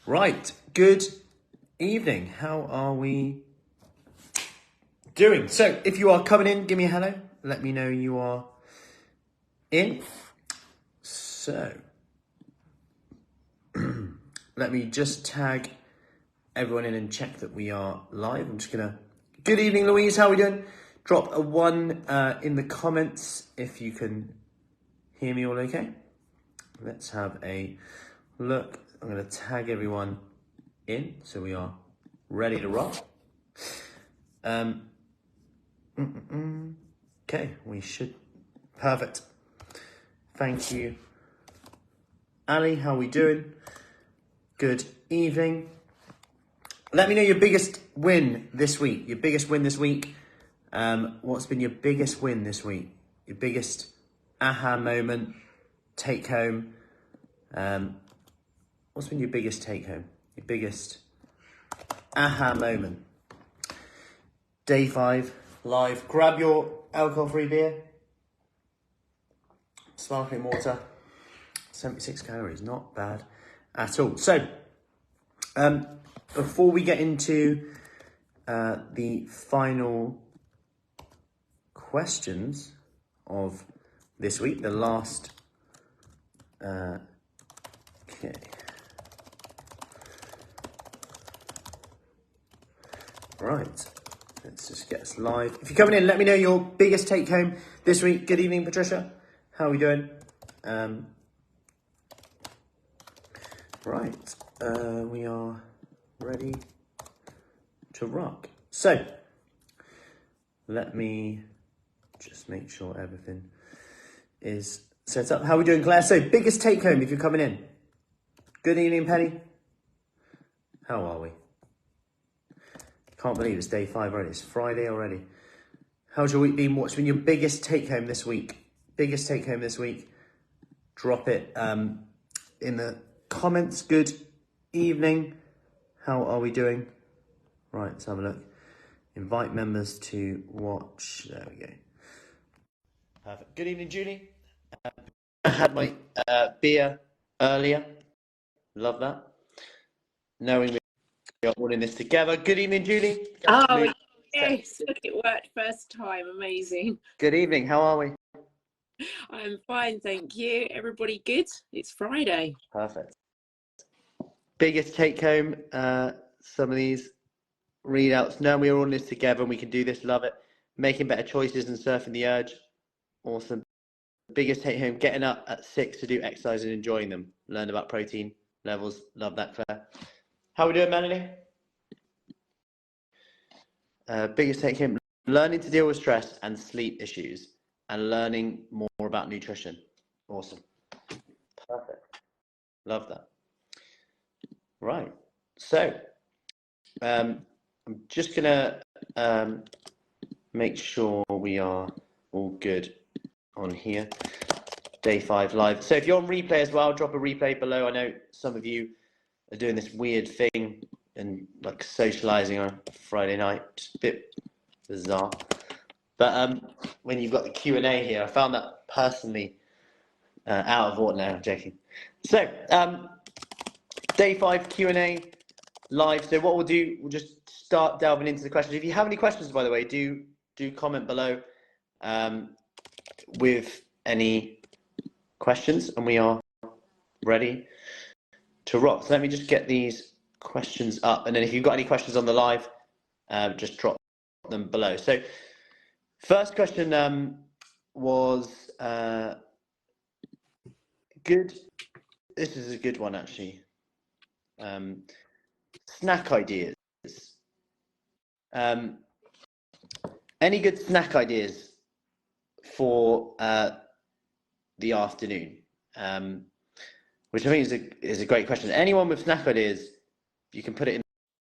Right, good evening. How are we doing? So, if you are coming in, give me a hello. Let me know you are in. So, let me just tag everyone in and check that we are live. I'm just gonna. Good evening, Louise. How are we doing? Drop a 1 in the comments if you can hear me all okay. Let's have a look. I'm gonna tag everyone in so we are ready to rock. Okay, we should. Perfect. Thank you. Ali, how are we doing? Good evening. Let me know your biggest win this week. Your biggest win this week. What's been your biggest win this week? Your biggest aha moment, take home. What's been your biggest take home? Your biggest aha moment? Day 5, live. Grab your alcohol-free beer. Sparkling water. 76 calories, not bad at all. So, before we get into the final questions of this week, the last, okay. Right, let's just get us live. If you're coming in, let me know your biggest take home this week. Good evening, Patricia. How are we doing? Right, we are ready to rock. So, let me just make sure everything is set up. How are we doing, Claire? So, biggest take home if you're coming in. Good evening, Penny. How are we? Can't believe it's day 5 already. It's Friday already. How's your week been? What's been your biggest take home this week? Biggest take home this week? Drop it in the comments. Good evening. How are we doing? Right, let's have a look. Invite members to watch. There we go. Perfect. Good evening, Julie. I had my beer earlier. Love that. Knowing we are all in this together. Good evening, Julie. Oh, yes. Look, it worked first time. Amazing. Good evening. How are we? I'm fine, thank you. Everybody good? It's Friday. Perfect. Biggest take home, some of these readouts. No, we're all in this together and we can do this. Love it. Making better choices and surfing the urge. Awesome. Biggest take home, getting up at 6 to do exercise and enjoying them. Learn about protein levels. Love that, Claire. How are we doing, Melanie? Biggest take home, learning to deal with stress and sleep issues and learning more about nutrition. Awesome. Perfect. Love that. Right. So, I'm just going to make sure we are all good on here. Day 5 live. So if you're on replay as well, drop a replay below. I know some of you are doing this weird thing and like socializing on Friday night. Just a bit bizarre. But when you've got the Q&A here, I found that personally out of order. No, I'm joking. So, day 5 Q&A live. So what we'll do, we'll just start delving into the questions. If you have any questions, by the way, do comment below with any questions, and we are ready to rock. So let me just get these questions up, and then if you've got any questions on the live, just drop them below. So first question was good. This is a good one, actually. Snack ideas. Any good snack ideas for the afternoon? Which I think is a great question. Anyone with snack ideas, you can put it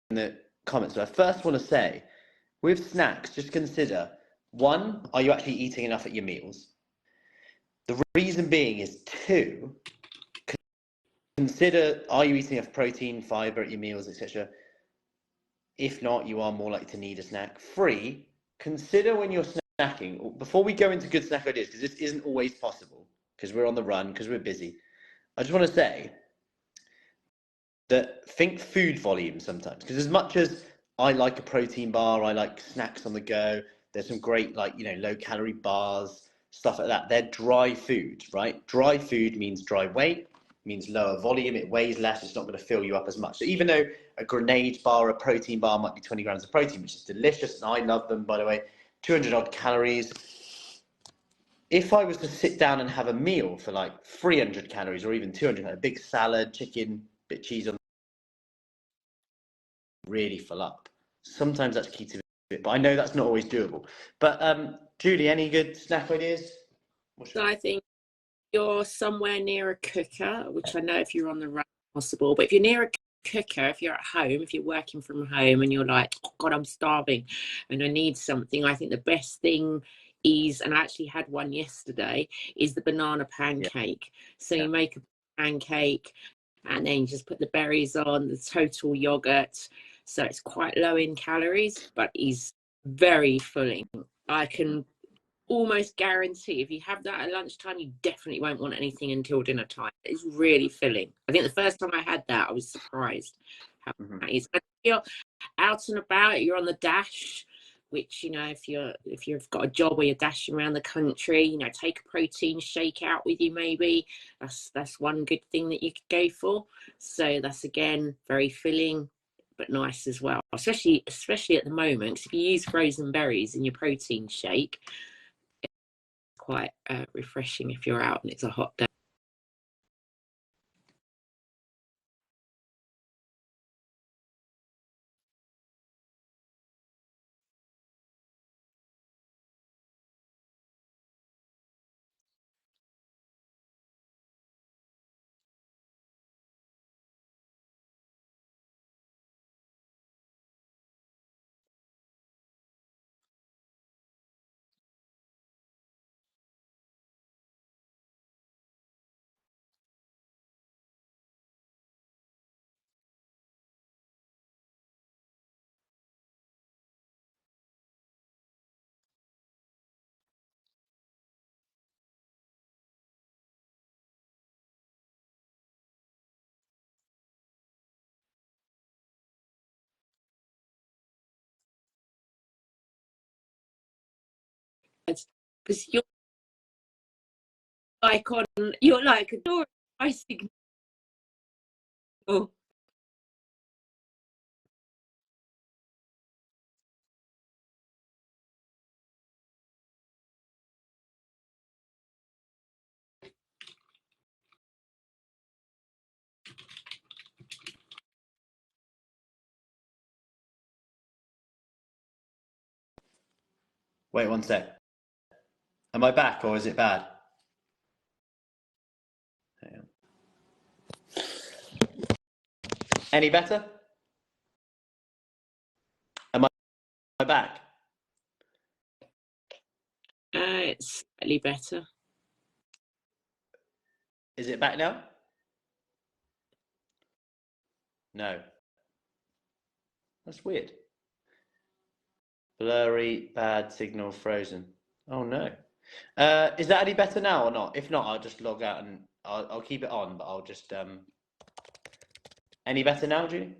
in the comments. So I first want to say, with snacks, just consider, 1, are you actually eating enough at your meals? The reason being is 2, consider, are you eating enough protein, fiber at your meals, etc.? If not, you are more likely to need a snack. 3, consider when you're snacking, before we go into good snack ideas, because this isn't always possible, because we're on the run, because we're busy. I just want to say, that think food volume sometimes, because as much as I like a protein bar, I like snacks on the go. There's some great, like, low calorie bars, stuff like that. They're dry food, right? Dry food means dry weight, means lower volume. It weighs less. It's not going to fill you up as much. So even though a grenade bar, a protein bar might be 20 grams of protein, which is delicious, and I love them, by the way, 200 odd calories. If I was to sit down and have a meal for like 300 calories or even 200, a big salad, chicken, bit of cheese on, really fill up. Sometimes that's key to it, but I know that's not always doable. But Julie, any good snack ideas? So I think you're somewhere near a cooker, which I know if you're on the road possible, but if you're near a cooker, if you're at home, if you're working from home and you're like, oh God, I'm starving and I need something, I think the best thing is, and I actually had one yesterday, is the banana pancake. So you make a pancake and then you just put the berries on, the total yogurt. So it's quite low in calories, but is very filling. I can almost guarantee if you have that at lunchtime, you definitely won't want anything until dinner time. It's really filling. I think the first time I had that, I was surprised how that is. And if you're out and about, you're on the dash, which, if you've got a job where you're dashing around the country, take a protein shake out with you, maybe. That's one good thing that you could go for. So that's, again, very filling, but nice as well, especially at the moment, because if you use frozen berries in your protein shake, quite refreshing if you're out and it's a hot day. Because you're like a I signal. Wait one sec. Am I back or is it bad? Any better? Am I back? It's slightly better. Is it back now? No. That's weird. Blurry, bad signal, frozen. Oh no. Is that any better now or not? If not, I'll just log out and I'll keep it on, but I'll just Any better now, Julie?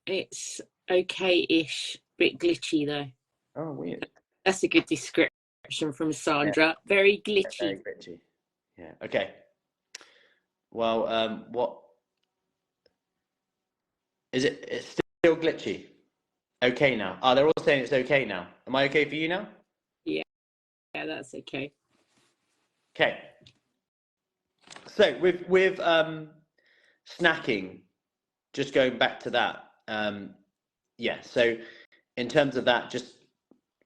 It's okay-ish, bit glitchy though. Oh, weird. That's a good description from Sandra. Yeah. Very glitchy. Very glitchy. Yeah. Okay. Well, what is it? It's still glitchy. Okay now. Oh, they're all saying it's okay now. Am I okay for you now? Yeah, that's okay. Okay. So with snacking, just going back to that. Yeah. So in terms of that, just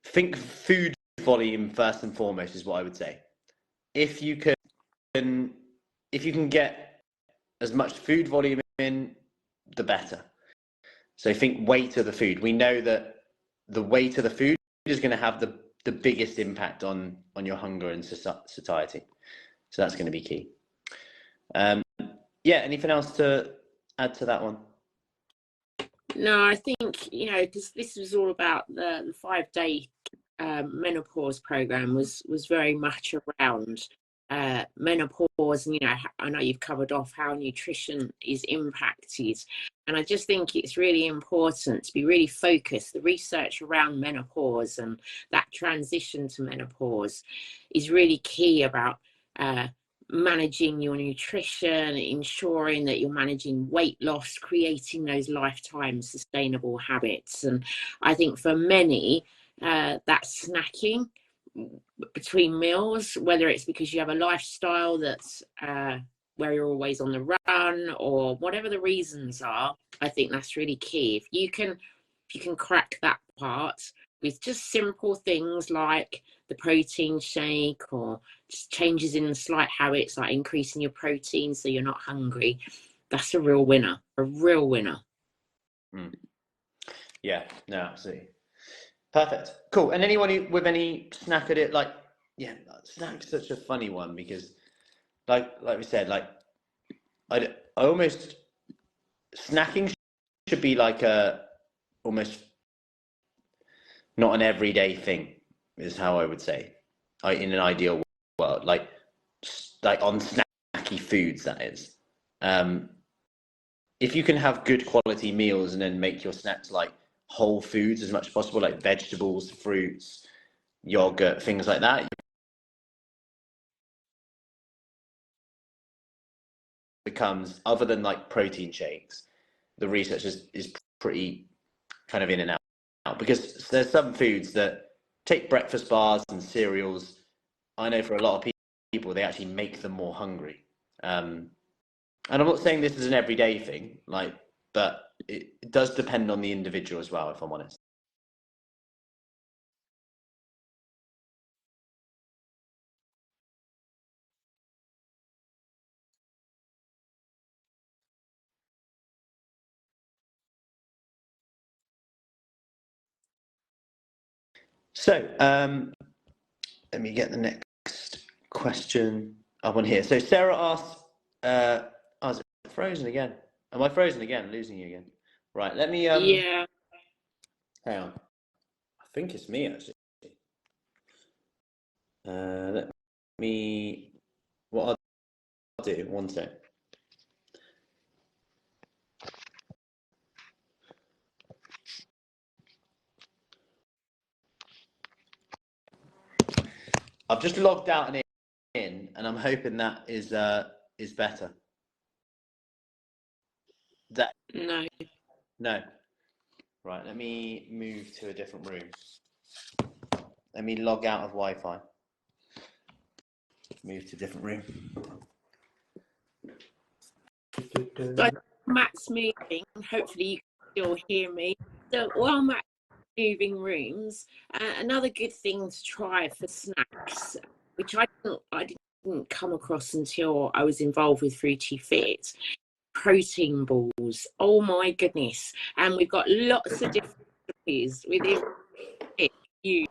think food volume first and foremost is what I would say. If you can get as much food volume in, the better. So think weight of the food. We know that the weight of the food is going to have the biggest impact on your hunger and satiety. So that's going to be key. Yeah, anything else to add to that one? No, I think, because this was all about the 5-day menopause program was very much around menopause, and I know you've covered off how nutrition is impacted, and I just think it's really important to be really focused. The research around menopause and that transition to menopause is really key about managing your nutrition, ensuring that you're managing weight loss, creating those lifetime sustainable habits. And I think for many, that snacking between meals, whether it's because you have a lifestyle that's where you're always on the run, or whatever the reasons are, I think that's really key. If you can crack that part with just simple things like the protein shake, or just changes in slight habits like increasing your protein so you're not hungry, that's a real winner. Yeah, no, absolutely. Perfect. Cool. And anyone with any snack at it, like, yeah, snack's such a funny one, because like we said, like I almost, snacking should be like almost not an everyday thing, is how I would say, in an ideal world, like on snacky foods, that is. If you can have good quality meals and then make your snacks like whole foods as much as possible, like vegetables, fruits, yogurt, things like that, becomes, other than like protein shakes, the research is pretty kind of in and out, because there's some foods that, take breakfast bars and cereals, I know for a lot of people they actually make them more hungry. And I'm not saying this is an everyday thing, like, but it does depend on the individual as well, if I'm honest. So let me get the next question up on here. So Sarah asks, oh, is it frozen again? Am I frozen again? Losing you again? Right, let me Yeah. hang on. I think it's me, actually. Let me, what I'll do, one sec. I've just logged out and in, and I'm hoping that is better. No. Right, let me move to a different room. Let me log out of Wi-Fi. Move to a different room. So Matt's moving. Hopefully you can still hear me. So while Matt's moving rooms, another good thing to try for snacks, which I didn't come across until I was involved with Fruity Fit, protein balls. Oh my goodness! And we've got lots of different recipes within it use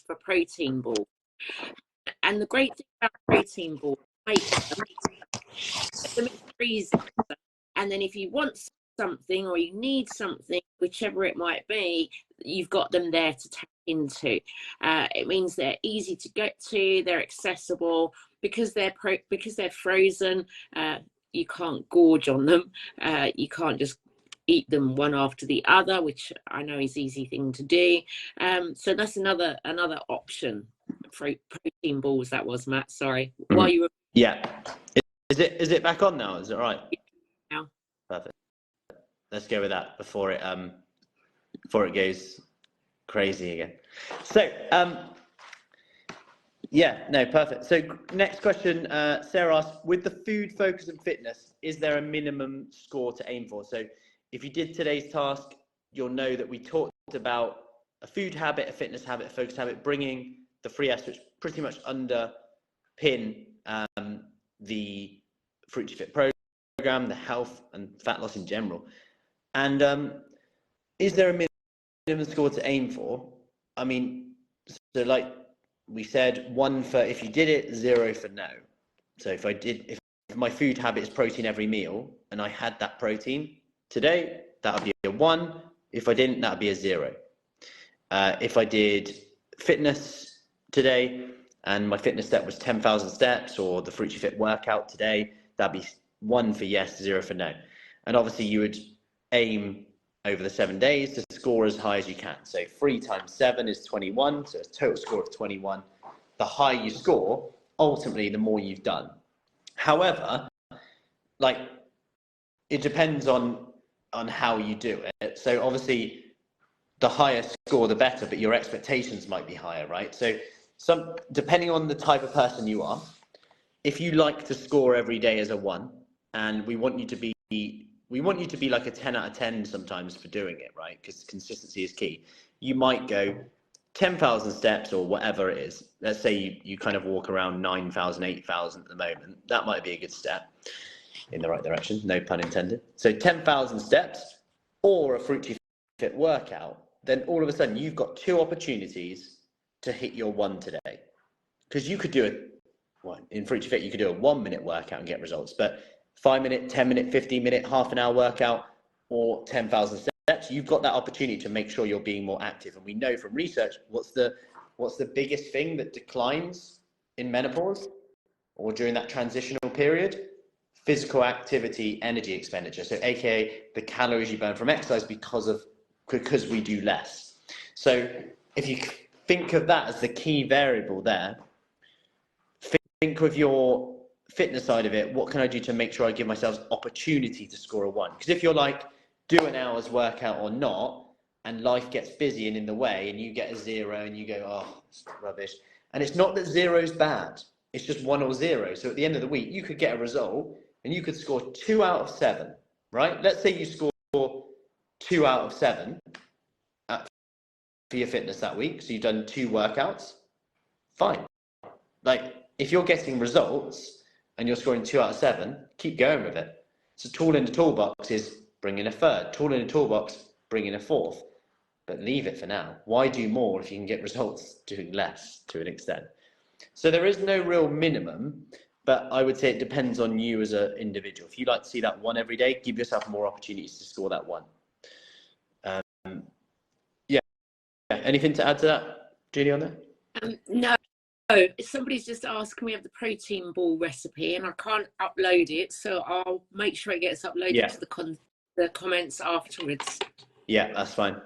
for protein balls. And the great thing about protein balls, make them in the freezer, and then if you want something or you need something, whichever it might be, you've got them there to tap into. It means they're easy to get to, they're accessible, because they're frozen. You can't gorge on them. You can't just eat them one after the other, which I know is an easy thing to do. So that's another option. Protein balls, that was, Matt, sorry. While you were is it back on now? Is it right? Yeah. Perfect. Let's go with that before it goes crazy again. So yeah, no, perfect. So next question, Sarah asks, with the food focus and fitness, is there a minimum score to aim for? So if you did today's task, you'll know that we talked about a food habit, a fitness habit, a focus habit, bringing the 3S, which pretty much underpin the Fruity Fit program, the health and fat loss in general. And is there a minimum score to aim for? I mean, so like we said, 1 for if you did it, 0 for no. So if my food habit is protein every meal and I had that protein today, that would be a 1. If I didn't, that would be a 0. If I did fitness today and my fitness step was 10,000 steps, or the Fruity Fit workout today, that'd be 1 for yes, 0 for no. And obviously you would aim over the 7 days to score as high as you can. So 3 times 7 is 21, so it's a total score of 21. The higher you score, ultimately, the more you've done. However, like, it depends on how you do it. So obviously, the higher score, the better, but your expectations might be higher, right? So depending on the type of person you are, if you like to score every day as a 1, and we want you to be like a 10 out of 10 sometimes for doing it, right? Because consistency is key. You might go 10,000 steps or whatever it is. Let's say you kind of walk around 9,000, 8,000 at the moment. That might be a good step in the right direction, no pun intended. So 10,000 steps or a Fruity Fit workout, then all of a sudden you've got 2 opportunities to hit your 1 today. Because you could do in Fruity Fit, you could do a 1-minute workout and get results, but 5-minute, 10-minute, 15-minute, half an hour workout, or 10,000 steps, you've got that opportunity to make sure you're being more active. And we know from research, what's the biggest thing that declines in menopause or during that transitional period? Physical activity, energy expenditure. So AKA the calories you burn from exercise because we do less. So if you think of that as the key variable there, think of your fitness side of it. What can I do to make sure I give myself opportunity to score a 1? Because if you're like, do an hour's workout or not, and life gets busy and in the way, and you get a 0 and you go, oh, it's rubbish. And it's not that 0's bad. It's just 1 or 0. So at the end of the week, you could get a result and you could score 2 out of 7, right? Let's say you score 2 out of 7 for your fitness that week. So you've done 2 workouts. Fine. Like, if you're getting results and you're scoring 2 out of 7, keep going with it. So tool in the toolbox is bring in a 3rd. Tool in the toolbox, bring in a 4th. But leave it for now. Why do more if you can get results doing less to an extent? So there is no real minimum, but I would say it depends on you as an individual. If you like to see that 1 every day, give yourself more opportunities to score that 1. Yeah. Anything to add to that, Julie, on that? No. Somebody's just asked me of the protein ball recipe, and I can't upload it, so I'll make sure it gets uploaded to the comments afterwards. Yeah, that's fine.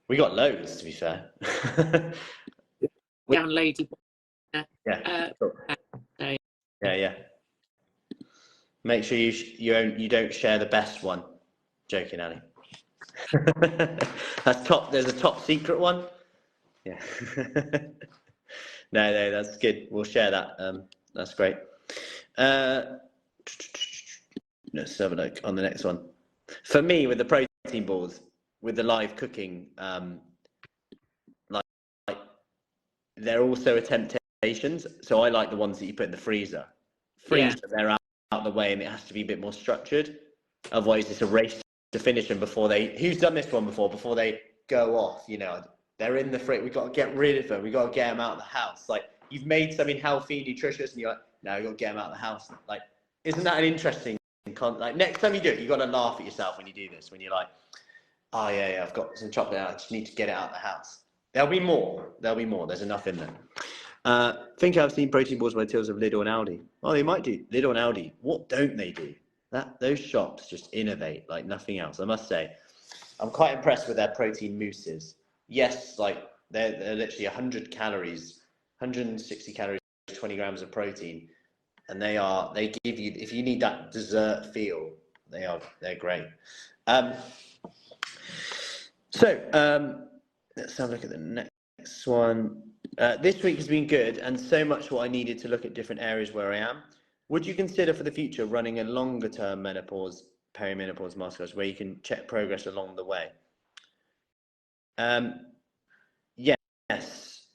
We got loads, to be fair. Downloaded. Yeah. Yeah. Make sure you don't share the best one. Joking, Ali. There's a top secret one. Yeah. No, that's good. We'll share that. That's great. Let's have a look on the next one. For me, with the protein balls, with the live cooking, like they're also a temptation. So I like the ones that you put in the freezer. They're out of the way, and it has to be a bit more structured. Otherwise, it's a race to finish them before they. Who's done this one before? Before they go off, they're in the fridge. We've got to get rid of them. We've got to get them out of the house. Like, you've made something healthy, nutritious, and you're like, no, you've got to get them out of the house. Like, isn't that an interesting like, next time you do it, you've got to laugh at yourself when you do this, when you're like, oh yeah, I've got some chocolate out, I just need to get it out of the house. There'll be more. There's enough in there. I think I've seen protein balls by tills of Lidl and Aldi. Oh, they might do. Lidl and Aldi. What don't they do? Those shops just innovate like nothing else. I must say, I'm quite impressed with their protein mousses. Yes, like they're literally 100 calories, 160 calories, 20 grams of protein, and they give you, if you need that dessert feel, they're great. Let's have a look at the next one. This week has been good and so much what I needed to look at different areas where I am. Would you consider for the future running a longer term menopause, perimenopause masterclass where you can check progress along the way? Yes,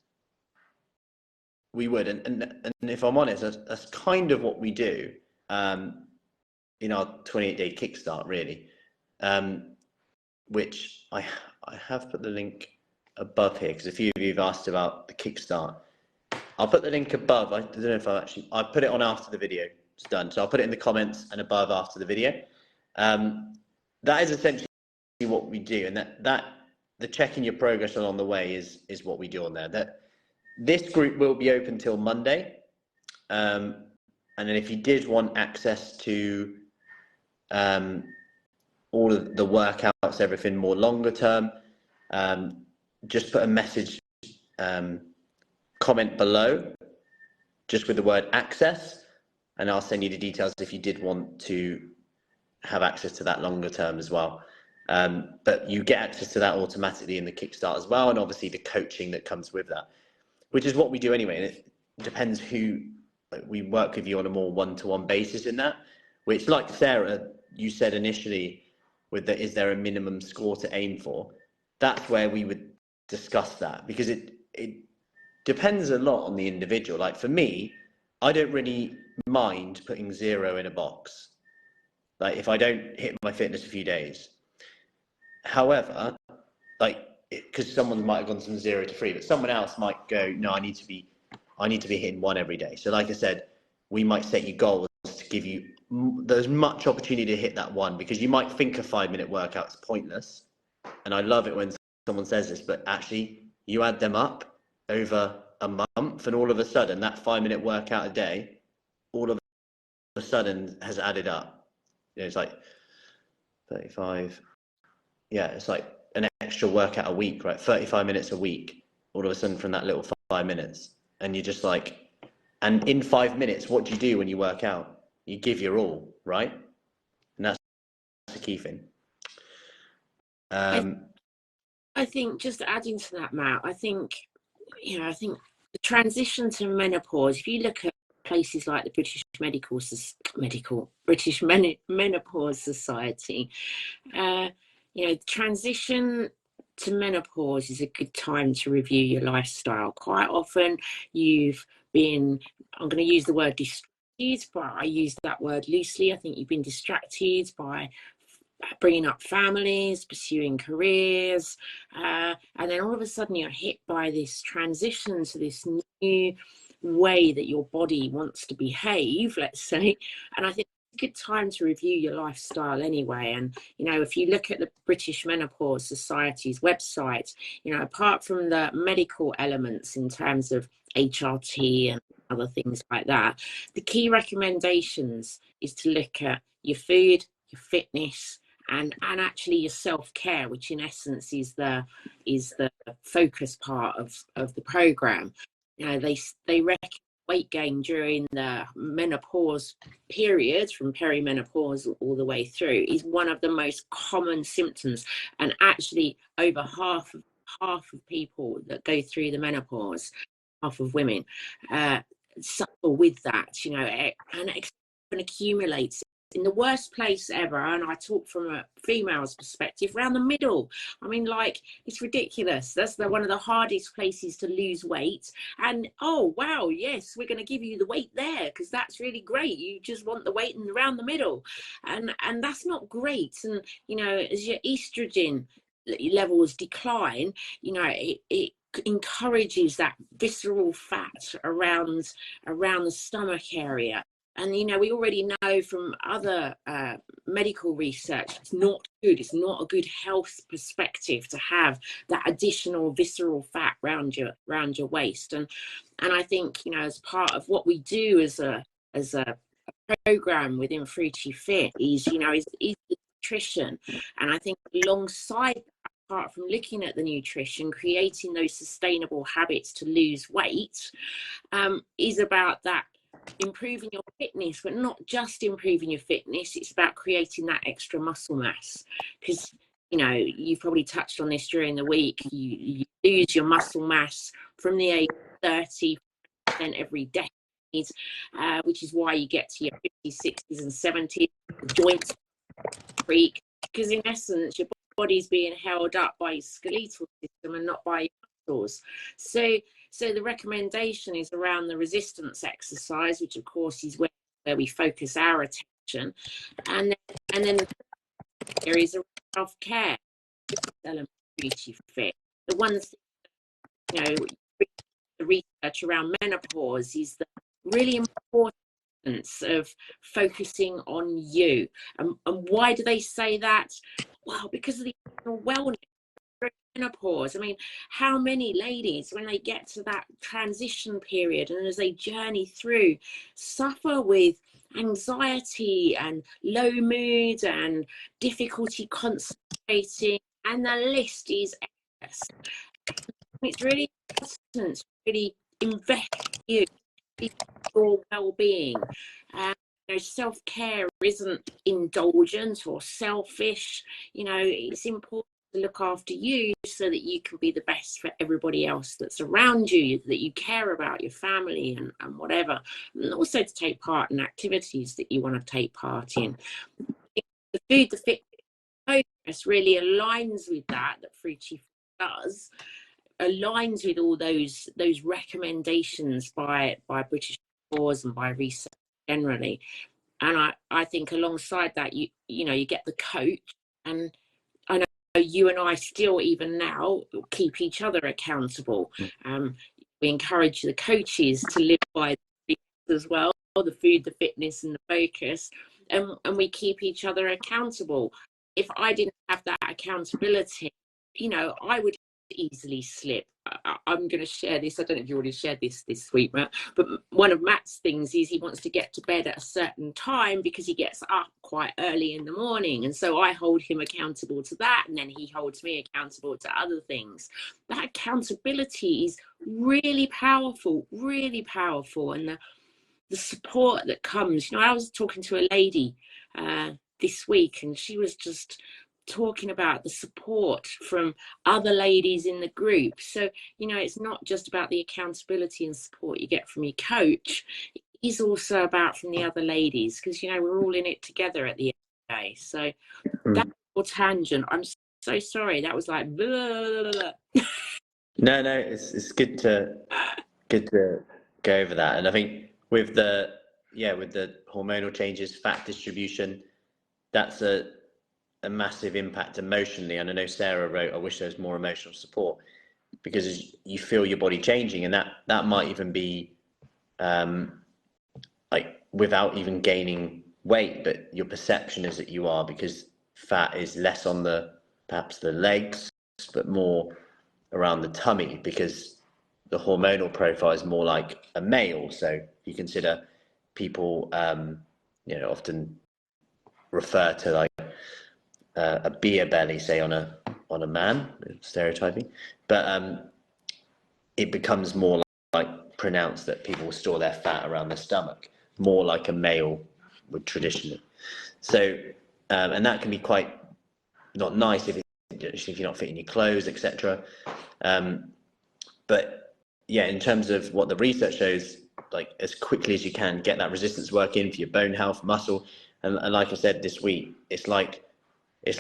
we would. And if I'm honest, that's kind of what we do in our 28-day kickstart, really, which I have put the link above here because a few of you have asked about the kickstart. I'll put the link above. I don't know if I put it on after the video is done. So I'll put it in the comments and above after the video. That is essentially what we do. And that the checking your progress along the way is what we do on there. this group will be open till Monday. And then if you did want access to all of the workouts, everything more longer term, just put a message, comment below, just with the word access, and I'll send you the details if you did want to have access to that longer term as well. But you get access to that automatically in the Kickstart as well, and obviously the coaching that comes with that, which is what we do anyway. And it depends who, we work with you on a more one-to-one basis in that, which, like Sarah, you said initially, with the, is there a minimum score to aim for? That's where we would discuss that, because it depends a lot on the individual. Like for me, I don't really mind putting 0 in a box. Like if I don't hit my fitness a few days. However, like, because someone might have gone from 0 to 3, but someone else might go, no, I need to be hitting 1 every day. So like I said, we might set you goals to give you there's much opportunity to hit that 1, because you might think a 5-minute workout is pointless. And I love it when someone says this, but actually you add them up over a month, and all of a sudden that 5-minute workout a day, all of a sudden has added up. You know, it's like 35. Yeah, it's like an extra workout a week, right? 35 minutes a week, all of a sudden from that little 5 minutes. And you're just like, and in 5 minutes, what do you do when you work out? You give your all, right? And that's the key thing. I think just adding to that, Matt, I think the transition to menopause, if you look at places like the British Menopause Society, transition to menopause is a good time to review your lifestyle. Quite often you've been, I'm going to use the word distracted, but I use that word loosely. I think you've been distracted by bringing up families, pursuing careers, and then all of a sudden you're hit by this transition to this new way that your body wants to behave, let's say. And I think it's a good time to review your lifestyle anyway. And if you look at the British Menopause Society's website, apart from the medical elements in terms of HRT and other things like that, the key recommendations is to look at your food, your fitness, and actually your self-care, which in essence is the focus part of the program. They reckon weight gain during the menopause period, from perimenopause all the way through, is one of the most common symptoms, and actually over half of people that go through the menopause, half of women, suffer with that, and it accumulates in the worst place ever. And I talk from a female's perspective, around the middle. I mean, like, it's ridiculous. That's one of the hardest places to lose weight. And oh wow, yes, we're going to give you the weight there because that's really great. You just want the weight around the middle, and that's not great. And as your estrogen levels decline, it encourages that visceral fat around the stomach area. And we already know from other medical research, it's not good. It's not a good health perspective to have that additional visceral fat around your waist. And I think as part of what we do as a program within Fruity Fit is nutrition. And I think alongside that, apart from looking at the nutrition, creating those sustainable habits to lose weight is about that improving your fitness, but not just improving your fitness. It's about creating that extra muscle mass, because you've probably touched on this during the week. You lose your muscle mass from the age of 30% every decade, which is why you get to your 50s, 60s and 70s, joints creak, because in essence your body's being held up by your skeletal system and not by your muscles. So the recommendation is around the resistance exercise, which of course is where we focus our attention, and then there is a self-care element of Beauty Fit. The ones the research around menopause is the really importance of focusing on you. And why do they say that? Well, because of the wellness menopause. I mean, how many ladies, when they get to that transition period and as they journey through, suffer with anxiety and low mood and difficulty concentrating, and the list is endless. It's really important to really invest in your well-being. Self-care isn't indulgent or selfish. It's important to look after you so that you can be the best for everybody else that's around you, that you care about, your family and whatever. And also to take part in activities that you want to take part in. The food, the fit, focus really aligns with that Fruity does, aligns with all those recommendations by British laws and by research generally. And I think alongside that, you get the coach, and I know you and I still even now keep each other accountable. We encourage the coaches to live by as well, the food, the fitness and the focus, and we keep each other accountable. If I didn't have that accountability, I would easily slip. I'm going to share this. I don't know if you already shared this week, Matt, but one of Matt's things is he wants to get to bed at a certain time because he gets up quite early in the morning. And so I hold him accountable to that. And then he holds me accountable to other things. That accountability is really powerful. And the support that comes, I was talking to a lady this week, and she was just talking about the support from other ladies in the group. So it's not just about the accountability and support you get from your coach, it is also about from the other ladies, because we're all in it together at the end of the day. So that's a tangent. I'm so sorry, that was like blah, blah, blah. No, it's good to go over that. And I think with the hormonal changes, fat distribution, that's a massive impact emotionally. And I know Sarah wrote, I wish there was more emotional support, because you feel your body changing, and that might even be like without even gaining weight, but your perception is that you are, because fat is less on perhaps the legs, but more around the tummy, because the hormonal profile is more like a male. So if you consider people often refer to like a beer belly, say on a man, stereotyping, but it becomes more like pronounced that people store their fat around the stomach, more like a male would traditionally. So and that can be quite not nice if you're not fitting your clothes, etc. But yeah, in terms of what the research shows, like as quickly as you can get that resistance work in for your bone health, muscle, and like I said this week, it's like a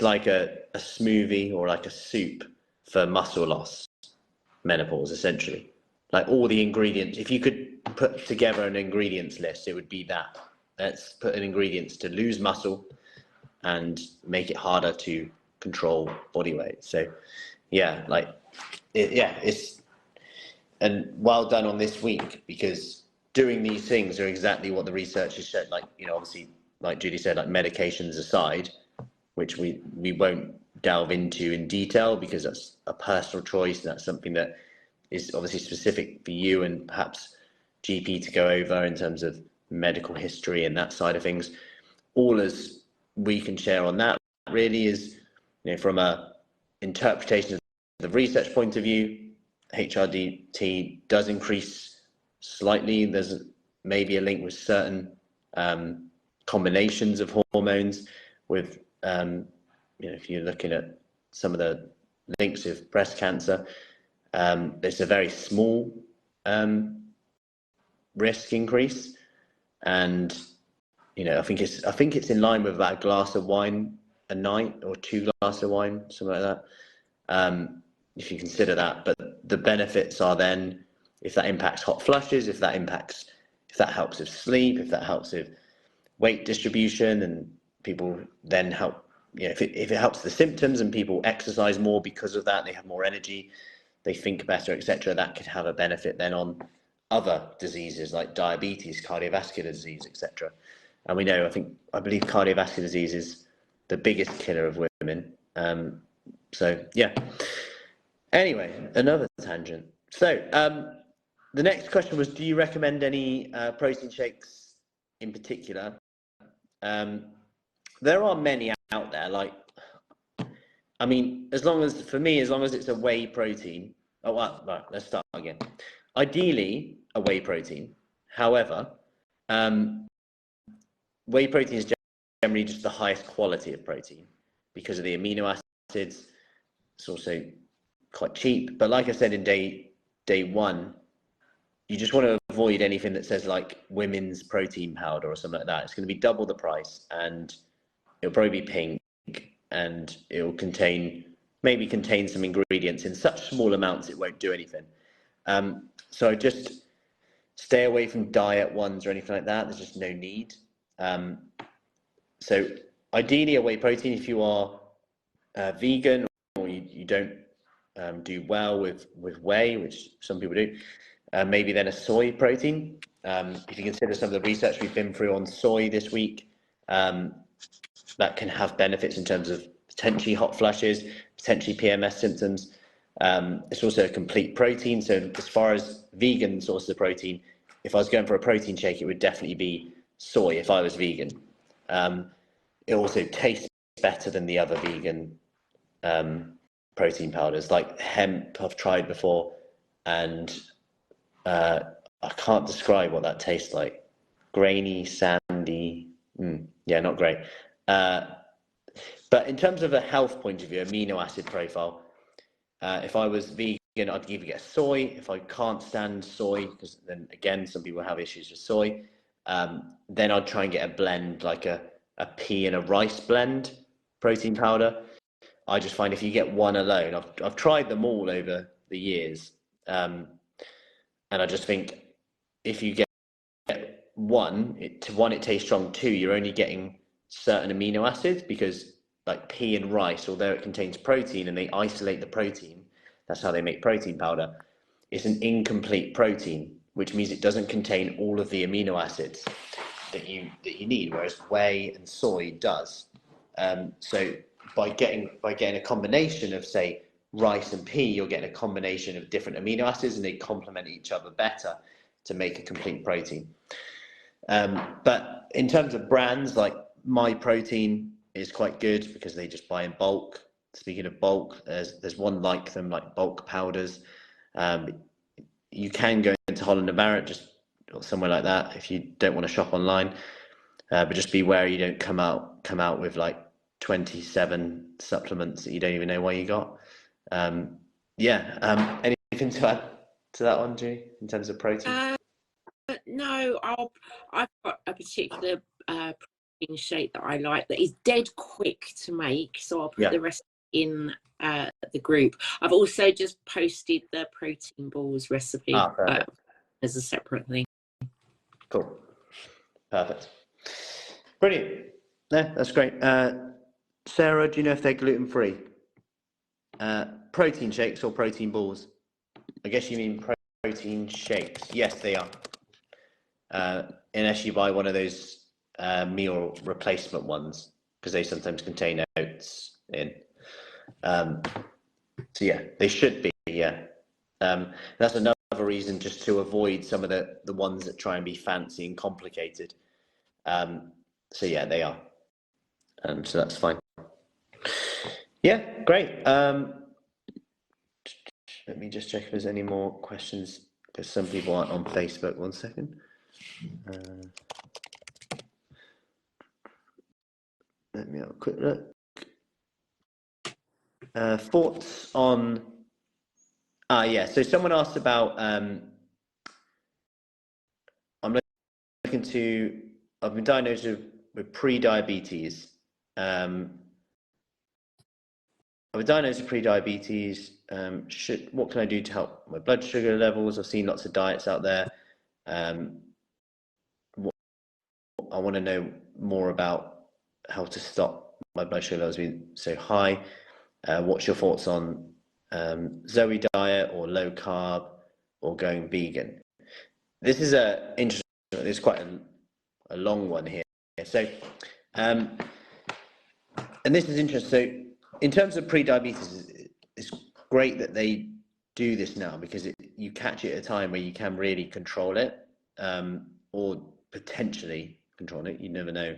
smoothie or like a soup for muscle loss, menopause, essentially. Like all the ingredients, if you could put together an ingredients list, it would be that. Let's put in ingredients to lose muscle and make it harder to control body weight. So yeah, it's, and well done on this week, because doing these things are exactly what the research has shown. Like, obviously, like Judy said, like medications aside, which we won't delve into in detail because that's a personal choice, and that's something that is obviously specific for you and perhaps GP to go over in terms of medical history and that side of things. All as we can share on that really is, from a interpretation of the research point of view, HRT does increase slightly. There's maybe a link with certain combinations of hormones with, if you're looking at some of the links with breast cancer, there's a very small risk increase. And, I think it's in line with about a glass of wine a night, or 2 glasses of wine, something like that. If you consider that, but the benefits are then, if that impacts hot flushes, if that helps with sleep, if that helps with weight distribution, and people then help, if it helps the symptoms and people exercise more because of that, they have more energy, they think better, etc., that could have a benefit then on other diseases like diabetes, cardiovascular disease, etc. And we know, I believe cardiovascular disease is the biggest killer of women. So yeah, Anyway, another tangent. So, the next question was, do you recommend any protein shakes in particular? There are many out there. Like, I mean, for me, as long as it's a whey protein. Oh, well, right, let's start again. Ideally, a whey protein. However, whey protein is generally just the highest quality of protein because of the amino acids. It's also quite cheap. But like I said in day one, you just want to avoid anything that says like women's protein powder or something like that. It's going to be double the price, and it'll probably be pink, and it'll maybe contain some ingredients in such small amounts it won't do anything. So just stay away from diet ones or anything like that. There's just no need. So ideally a whey protein, if you are vegan or you don't do well with whey, which some people do, maybe then a soy protein. If you consider some of the research we've been through on soy this week, that can have benefits in terms of potentially hot flushes, potentially PMS symptoms. It's also a complete protein. So as far as vegan sources of protein, if I was going for a protein shake, it would definitely be soy if I was vegan. It also tastes better than the other vegan protein powders. Like hemp, I've tried before, and I can't describe what that tastes like. Grainy, sandy. Yeah, not great. But in terms of a health point of view, amino acid profile, if I was vegan, I'd either get soy. If I can't stand soy, because then again, some people have issues with soy, then I'd try and get a blend, like a pea and a rice blend protein powder. I just find if you get one alone, I've tried them all over the years, and I just think if you get one, it tastes strong. Two, you're only getting certain amino acids because like pea and rice, although it contains protein and they isolate the protein, that's how they make protein powder. It's an incomplete protein, which means it doesn't contain all of the amino acids that you need, whereas whey and soy does. So by getting a combination of say rice and pea, you're getting a combination of different amino acids, and they complement each other better to make a complete protein. But in terms of brands, like My Protein is quite good because they just buy in bulk. Speaking of bulk, there's one like them, like bulk powders. You can go into Holland and Barrett, just or somewhere like that, if you don't want to shop online. But just beware you don't come out with like 27 supplements that you don't even know why you got. Anything to add to that one, Julie, in terms of protein? No, I've got a particular protein shake that I like that is dead quick to make, so I'll put the rest in the group. I've also just posted the protein balls recipe as a separate thing. Cool. Perfect. Brilliant. Yeah, that's great. Sarah, do you know if they're gluten-free? Protein shakes or protein balls? I guess you mean protein shakes. Yes, they are. Unless you buy one of those meal replacement ones, because they sometimes contain oats in. So yeah, they should be. Yeah, that's another reason just to avoid some of the ones that try and be fancy and complicated. So yeah, they are. So that's fine. Yeah, great. Let me just check if there's any more questions, because some people aren't on Facebook. 1 second. Let me have a quick look. Thoughts on... yeah, so someone asked about... I'm looking to... I've been diagnosed with pre-diabetes. I was diagnosed with pre-diabetes. What can I do to help my blood sugar levels? I've seen lots of diets out there. I want to know more about how to stop my blood sugar levels being so high. What's your thoughts on Zoe diet or low carb or going vegan? This is interesting. It's quite a long one here. So, and this is interesting. So, in terms of pre-diabetes, it's great that they do this now, because you catch it at a time where you can really control it, or potentially control it. You never know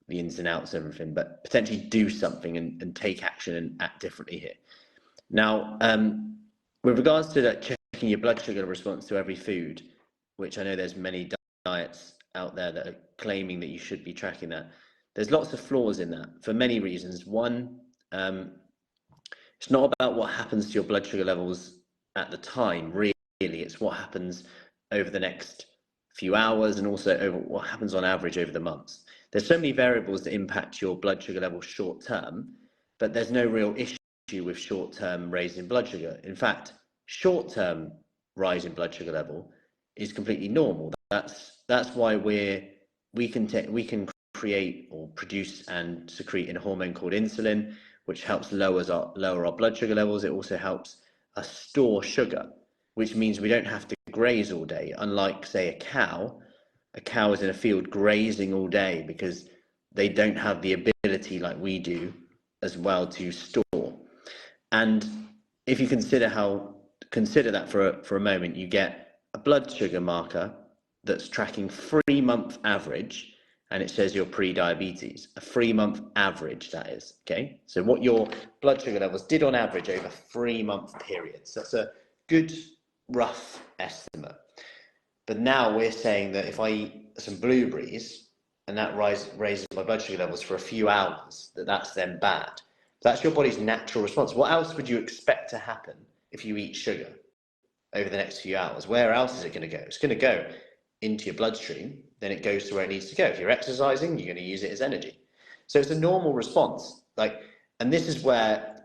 the ins and outs of everything, but potentially do something and take action and act differently here. Now, with regards to that, checking your blood sugar response to every food, which I know there's many diets out there that are claiming that you should be tracking that. There's lots of flaws in that for many reasons. One, it's not about what happens to your blood sugar levels at the time, really. It's what happens over the next few hours, and also over what happens on average over the months. There's so many variables that impact your blood sugar levels short term, but there's no real issue with short term raise in blood sugar. In fact, short term rise in blood sugar level is completely normal. That's why we can create or produce and secrete a hormone called insulin, which helps lower our blood sugar levels. It also helps us store sugar, which means we don't have to graze all day. Unlike, say, a cow is in a field grazing all day because they don't have the ability like we do as well to store. And if you consider that for a moment, you get a blood sugar marker that's tracking 3-month average, and it says you're pre-diabetes. A 3-month average, that is, okay? So what your blood sugar levels did on average over 3-month periods. That's a good rough estimate. But now we're saying that if I eat some blueberries and that raises my blood sugar levels for a few hours, that's then bad. That's your body's natural response. What else would you expect to happen if you eat sugar over the next few hours? Where else is it going to go? It's going to go into your bloodstream, then it goes to where it needs to go. If you're exercising, you're going to use it as energy. So it's a normal response. And this is where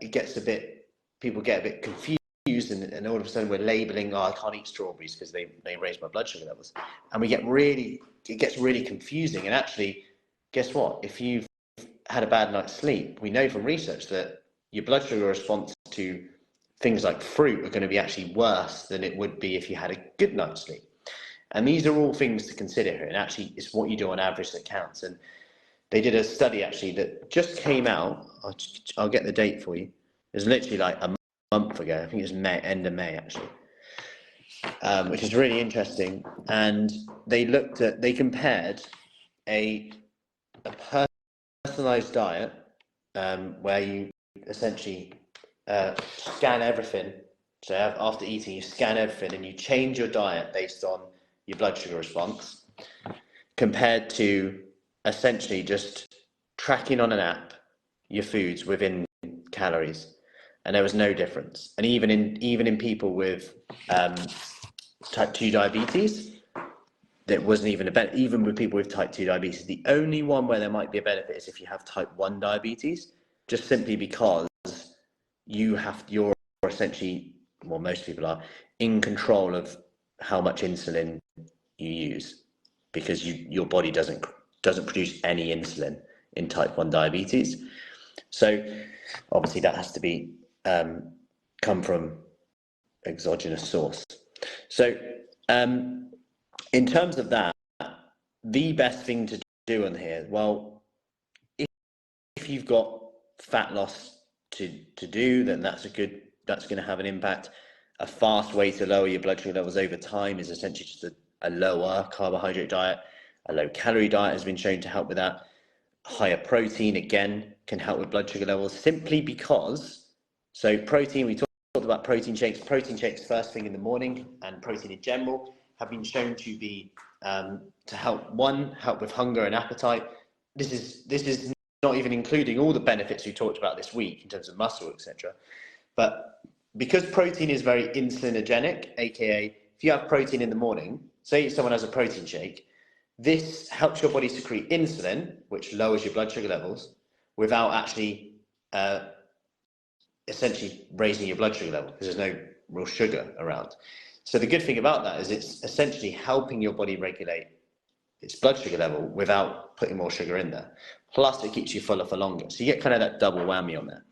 people get a bit confused, and all of a sudden we're labeling, I can't eat strawberries because they raise my blood sugar levels. And it gets really confusing. And actually, guess what? If you've had a bad night's sleep, we know from research that your blood sugar response to things like fruit are going to be actually worse than it would be if you had a good night's sleep. And these are all things to consider here. And actually, it's what you do on average that counts. And they did a study actually that just came out. I'll get the date for you. It was literally like a month ago. I think it was end of May actually, which is really interesting. And they compared a personalized diet where you essentially scan everything. So after eating, you scan everything and you change your diet based on your blood sugar response, compared to essentially just tracking on an app your foods within calories, and there was no difference. And even in people with type 2 diabetes, there wasn't even a benefit. Even with people with type 2 diabetes, the only one where there might be a benefit is if you have type 1 diabetes, just simply because you're essentially, well, most people are in control of how much insulin you use, because your body doesn't produce any insulin in type 1 diabetes. So obviously that has to be come from exogenous source. So in terms of that, the best thing to do on here, well, if you've got fat loss to do, then that's going to have an impact. A fast way to lower your blood sugar levels over time is essentially just a lower carbohydrate diet. A low calorie diet has been shown to help with that. Higher protein, again, can help with blood sugar levels, simply because, so protein, we talked about protein shakes. Protein shakes first thing in the morning, and protein in general have been shown to be to help with hunger and appetite. This is not even including all the benefits we talked about this week in terms of muscle, etc. But because protein is very insulinogenic, aka if you have protein in the morning, say someone has a protein shake, this helps your body secrete insulin, which lowers your blood sugar levels, without actually essentially raising your blood sugar level, because there's no real sugar around. So the good thing about that is it's essentially helping your body regulate its blood sugar level without putting more sugar in there. Plus, it keeps you fuller for longer. So you get kind of that double whammy on there.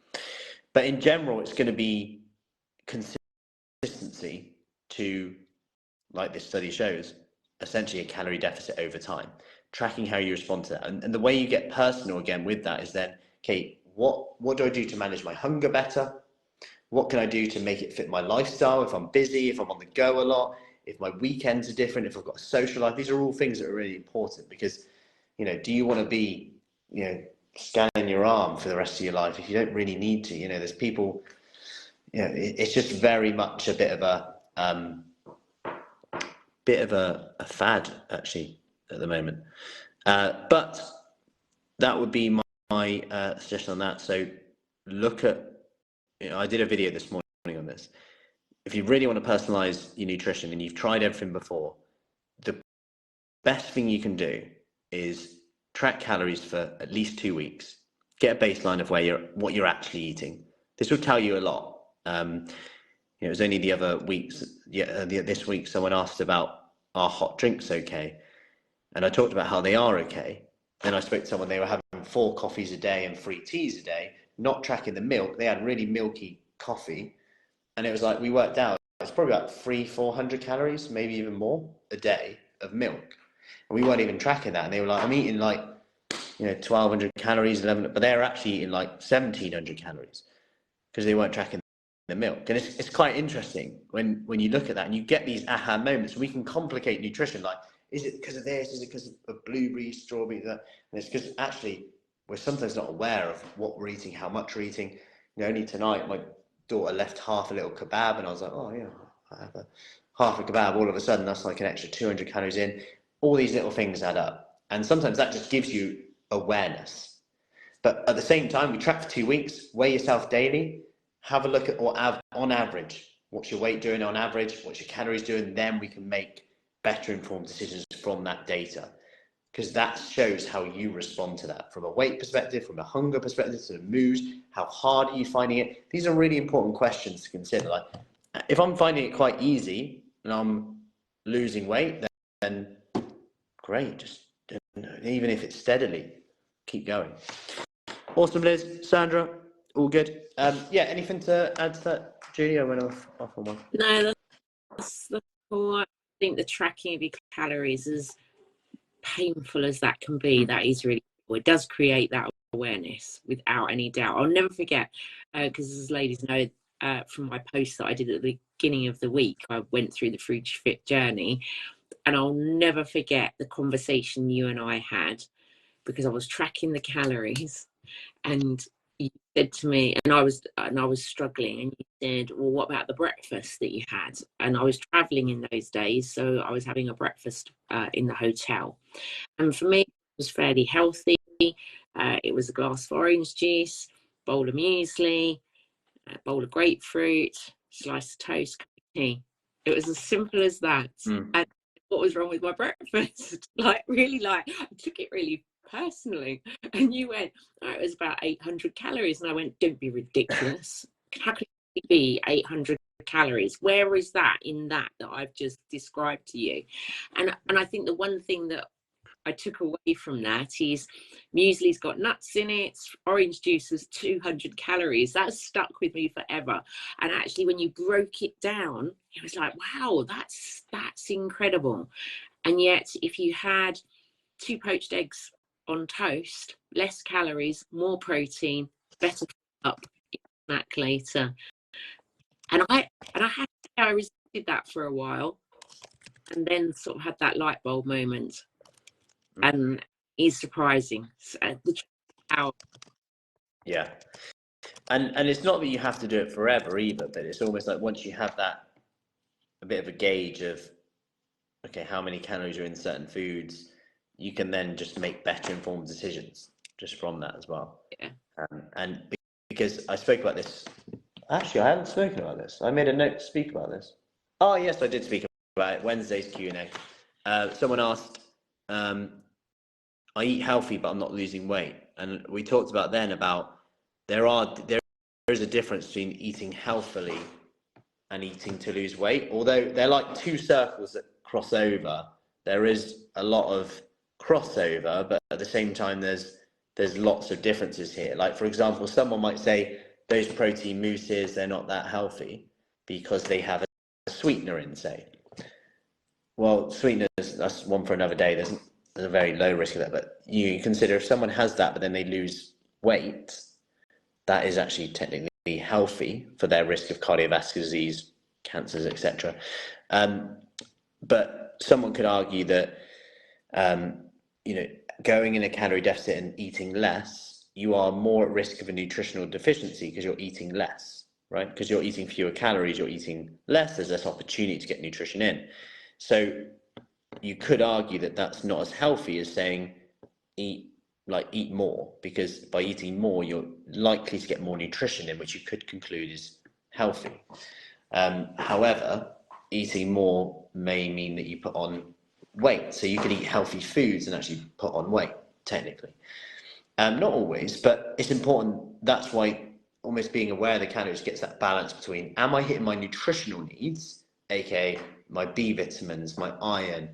But in general, it's going to be consistency to, like this study shows, essentially a calorie deficit over time, tracking how you respond to that. And the way you get personal again with that is then, okay, what do I do to manage my hunger better? what can I do to make it fit my lifestyle? If I'm busy, if I'm on the go a lot, if my weekends are different, if I've got a social life, these are all things that are really important because, you know, do you want to be, you know, scanning your arm for the rest of your life if you don't really need to? You know, there's people, you know, it's just very much a bit of a fad actually at the moment. But that would be my suggestion on that. So look at, you know, I did a video this morning on this. If you really want to personalize your nutrition and you've tried everything before, the best thing you can do is track calories for at least 2 weeks. Get a baseline of what you're actually eating. This will tell you a lot. It was only the other weeks, this week, someone asked about, are hot drinks okay? And I talked about how they are okay. Then I spoke to someone, they were having 4 coffees a day and 3 teas a day, not tracking the milk. They had really milky coffee. And it was like, we worked out, it's probably about 300-400 calories, maybe even more a day of milk. And we weren't even tracking that. And they were like, I'm eating like, you know, 1,200 calories, 11, but they're actually eating like 1,700 calories because they weren't tracking the milk. And it's quite interesting when you look at that and you get these aha moments. We can complicate nutrition, like, is it because of this? Is it because of blueberries, strawberries? That? And it's because actually we're sometimes not aware of what we're eating, how much we're eating. You know, only tonight my daughter left half a little kebab and I was like, oh yeah, I have half a kebab. All of a sudden that's like an extra 200 calories in. All these little things add up. And sometimes that just gives you awareness. But at the same time, we track for 2 weeks, weigh yourself daily, have a look at on average, what's your weight doing on average, what's your calories doing, then we can make better informed decisions from that data. Because that shows how you respond to that from a weight perspective, from a hunger perspective, to the mood, how hard are you finding it? These are really important questions to consider. Like, if I'm finding it quite easy and I'm losing weight, then great, just even if it's steadily, keep going. Awesome, Liz, Sandra, all good. Yeah, anything to add to that? Julie, I went off on one. No, that's all. I think the tracking of your calories, as painful as that can be, that is really cool. It does create that awareness without any doubt. I'll never forget, because as ladies know from my post that I did at the beginning of the week, I went through the Food Fit journey, and I'll never forget the conversation you and I had, because I was tracking the calories and you said to me, and I was struggling, and you said, well, what about the breakfast that you had? And I was traveling in those days, so I was having a breakfast in the hotel, and for me it was fairly healthy. It was a glass of orange juice, bowl of muesli, a bowl of grapefruit, slice of toast, cup of tea. It was as simple as that. And what was wrong with my breakfast? Like, really, like, I took it really personally. And you went, oh, it was about 800 calories. And I went, don't be ridiculous. How could it be 800 calories? Where is that in that I've just described to you? And I think the one thing that I took away from that is muesli's got nuts in it, orange juice was 200 calories. That stuck with me forever. And actually, when you broke it down, it was like, wow, that's incredible. And yet, if you had 2 poached eggs on toast, less calories, more protein, better up snack later. And I had to say I resisted that for a while, and then sort of had that light bulb moment. And is surprising. Yeah, and it's not that you have to do it forever either, but it's almost like once you have that a bit of a gauge of, okay, how many calories are in certain foods, you can then just make better informed decisions just from that as well. Yeah. And because I spoke about this, actually I haven't spoken about this. I made a note to speak about this. Oh yes, I did speak about it. Wednesday's Q&A. Someone asked, I eat healthy, but I'm not losing weight. And we talked about then about there is a difference between eating healthily and eating to lose weight. Although they're like 2 circles that cross over, there is a lot of crossover, but at the same time, there's lots of differences here. Like, for example, someone might say those protein mousses, they're not that healthy because they have a sweetener in, say. Well, sweeteners, that's one for another day. There's a very low risk of that, but you consider if someone has that, but then they lose weight, that is actually technically healthy for their risk of cardiovascular disease, cancers, etc. But someone could argue that going in a calorie deficit and eating less, you are more at risk of a nutritional deficiency because you're eating less, right? Because you're eating fewer calories, you're eating less, there's less opportunity to get nutrition in. So you could argue that that's not as healthy as saying eat more, because by eating more, you're likely to get more nutrition in, which you could conclude is healthy. However, eating more may mean that you put on weight. So you can eat healthy foods and actually put on weight, technically. Not always, but it's important. That's why almost being aware of the calories gets that balance between, am I hitting my nutritional needs, aka my B vitamins, my iron,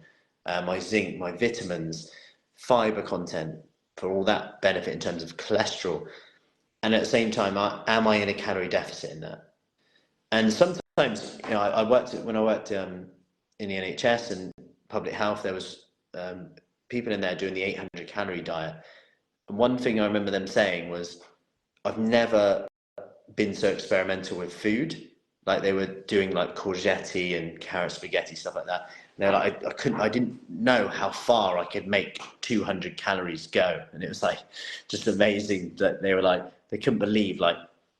my zinc, my vitamins, fiber content, for all that benefit in terms of cholesterol, and at the same time, am I in a calorie deficit in that? And sometimes, I worked in the NHS and public health. There was people in there doing the 800 calorie diet. And one thing I remember them saying was, I've never been so experimental with food. Like, they were doing like courgette and carrot spaghetti, stuff like that. And they're like, I didn't know how far I could make 200 calories go. And it was like just amazing that they were like, they couldn't believe like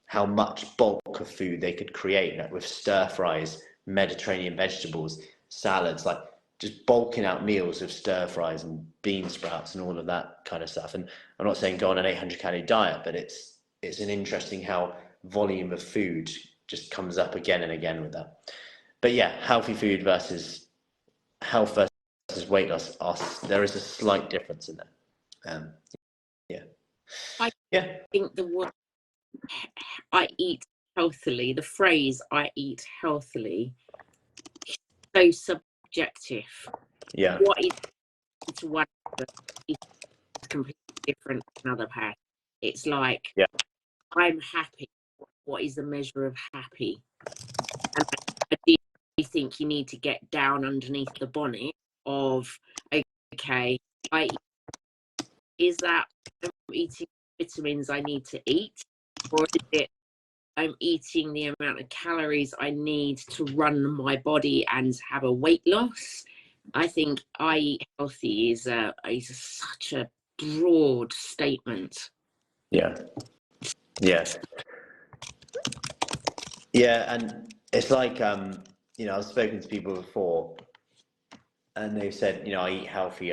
how much bulk of food they could create, like with stir fries, Mediterranean vegetables, salads, like just bulking out meals of stir fries and bean sprouts and all of that kind of stuff. And I'm not saying go on an 800 calorie diet, but it's an interesting how volume of food just comes up again and again with that. But yeah, healthy food versus health versus weight loss, there is a slight difference in that. Yeah. I think the word I eat healthily, the phrase I eat healthily, is so subjective. Yeah. What is to one is completely different to another person. It's like, yeah, I'm happy. What is the measure of happy? And I do think you need to get down underneath the bonnet of, okay, is that I'm eating vitamins I need to eat, or is it I'm eating the amount of calories I need to run my body and have a weight loss? I think I eat healthy is such a broad statement. Yeah. Yeah, and it's like I've spoken to people before, and they've said, I eat healthy.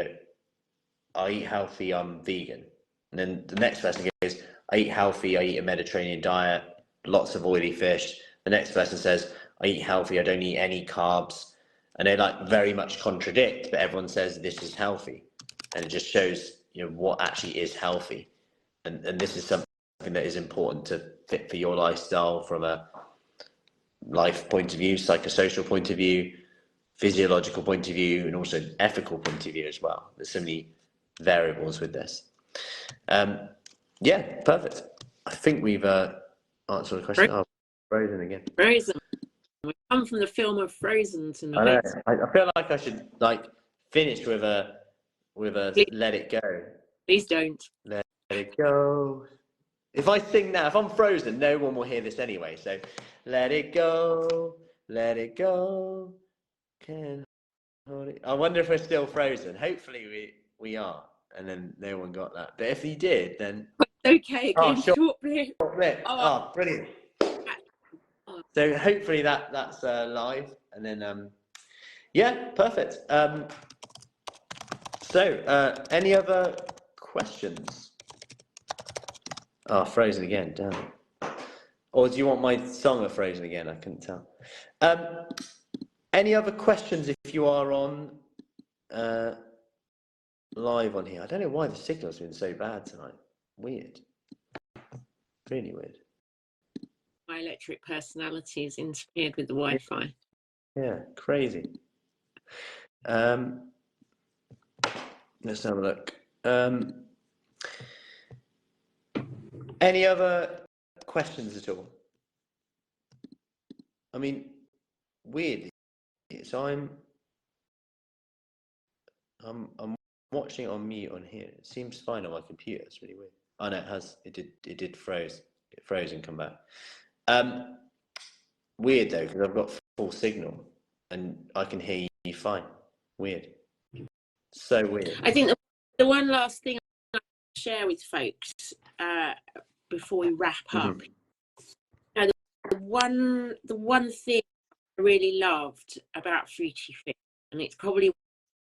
I'm vegan. And then the next person goes, I eat healthy. I eat a Mediterranean diet, lots of oily fish. The next person says, I eat healthy. I don't eat any carbs. And they like very much contradict, but everyone says this is healthy, and it just shows what actually is healthy. And this is something that is important to fit for your lifestyle from a life point of view, psychosocial point of view, physiological point of view, and also ethical point of view as well. There's so many variables with this. Yeah, perfect. I think we've answered the question. Oh, Frozen again. Frozen. We come from the film of Frozen I know. tonight. I feel like I should finish with a Please, Let It Go. please don't. Let it go. If I sing that, if I'm frozen, no one will hear this anyway. So, let it go, let it go. Can hold it. I wonder if we're still frozen. Hopefully we are, and then no one got that. But if you did, then Okay, again, short short blip. clip. Oh, Brilliant. oh. So hopefully that's live, and then yeah, perfect. So any other questions? Oh, Frozen again. Damn. Or do you want my song of Frozen again? I couldn't tell. Any other questions if you are on live on here? I don't know why the signal's been so bad tonight. Weird. Really weird. My electric personality is interfered with the Wi-Fi. Yeah, crazy. Let's have a look. Any other questions at all? I mean, weirdly, so I'm watching it on mute on here. It seems fine on my computer. It's really weird. Oh no, it did froze. It froze and come back. Weird though, because I've got full signal and I can hear you fine. Weird. So weird. I think the one last thing I share with folks before we wrap up, you know, the one thing I really loved about Fruity Fit, and it's probably